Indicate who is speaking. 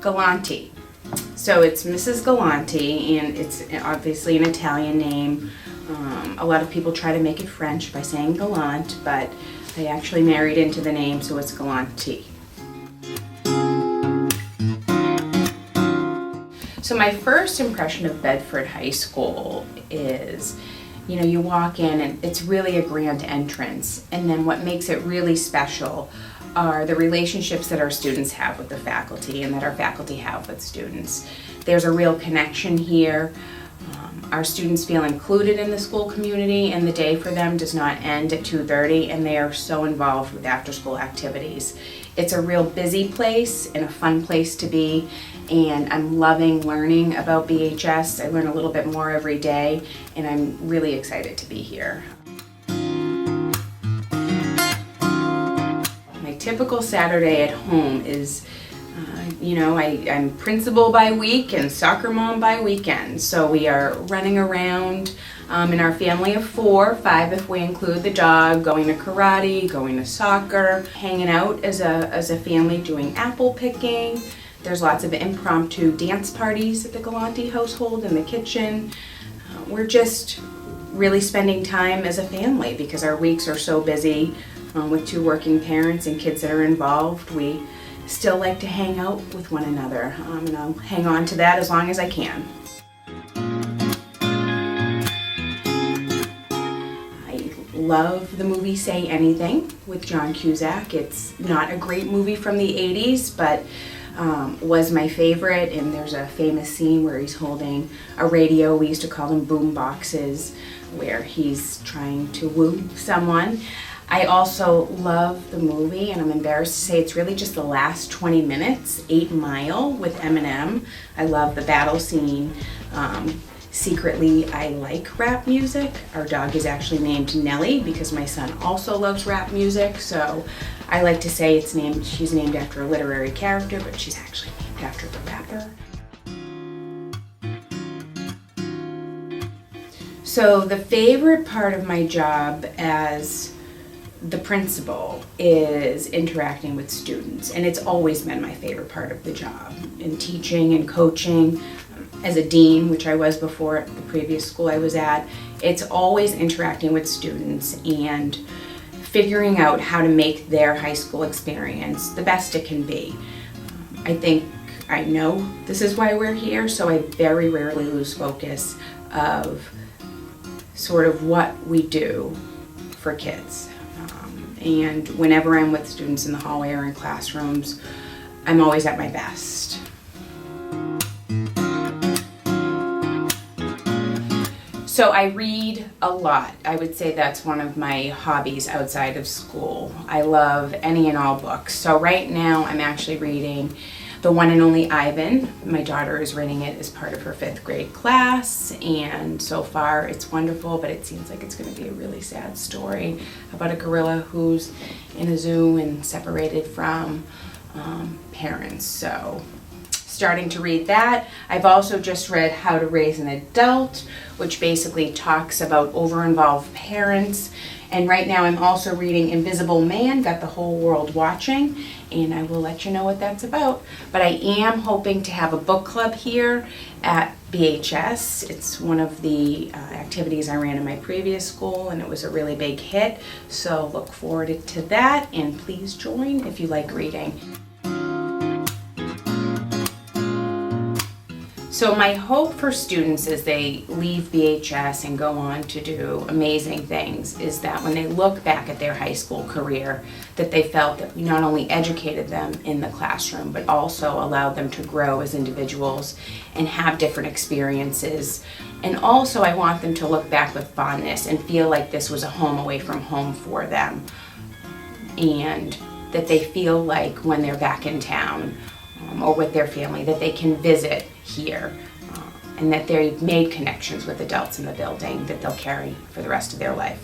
Speaker 1: Galante. So it's Mrs. Galante, and it's obviously an Italian name. A lot of people try to make it French by saying Gallant, but I actually married into the name, so it's Galante. So my first impression of Bedford High School is, you walk in and it's really a grand entrance, and then what makes it really special are the relationships that our students have with the faculty and that our faculty have with students. There's a real connection here. Our students feel included in the school community, and the day for them does not end at 2:30, and they are so involved with after-school activities. It's a real busy place and a fun place to be, and I'm loving learning about BHS. I learn a little bit more every day, and I'm really excited to be here. My typical Saturday at home is I'm principal by week and soccer mom by weekend. So we are running around in our family of 4, 5 if we include the dog, going to karate, going to soccer, hanging out as a family doing apple picking. There's lots of impromptu dance parties at the Galante household in the kitchen. We're just really spending time as a family because our weeks are so busy with 2 working parents and kids that are involved. We still like to hang out with one another, and I'll hang on to that as long as I can. I love the movie Say Anything with John Cusack. It's not a great movie from the 80s, but was my favorite, and there's a famous scene where he's holding a radio. We used to call them boom boxes, where he's trying to woo someone. I also love the movie, and I'm embarrassed to say it's really just the last 20 minutes, 8 Mile with Eminem. I love the battle scene. Secretly, I like rap music. Our dog is actually named Nellie because my son also loves rap music, so I like to say she's named after a literary character, but she's actually named after the rapper. So the favorite part of my job as the principal is interacting with students, and it's always been my favorite part of the job. In teaching and coaching, as a dean, which I was before at the previous school I was at, it's always interacting with students and figuring out how to make their high school experience the best it can be. I know this is why we're here, so I very rarely lose focus of sort of what we do for kids. And whenever I'm with students in the hallway or in classrooms, I'm always at my best. So I read a lot. I would say that's one of my hobbies outside of school. I love any and all books. So right now I'm actually reading The One and Only Ivan. My daughter is reading it as part of her 5th grade class, and so far it's wonderful, but it seems like it's going to be a really sad story about a gorilla who's in a zoo and separated from parents. So starting to read that. I've also just read How to Raise an Adult, which basically talks about over-involved parents. And right now I'm also reading Invisible Man, Got the Whole World Watching, and I will let you know what that's about. But I am hoping to have a book club here at BHS. It's one of the activities I ran in my previous school, and it was a really big hit. So look forward to that, and please join if you like reading. So my hope for students as they leave BHS and go on to do amazing things is that when they look back at their high school career, that they felt that we not only educated them in the classroom, but also allowed them to grow as individuals and have different experiences. And also I want them to look back with fondness and feel like this was a home away from home for them, and that they feel like when they're back in town or with their family that they can visit here, and that they've made connections with adults in the building that they'll carry for the rest of their life.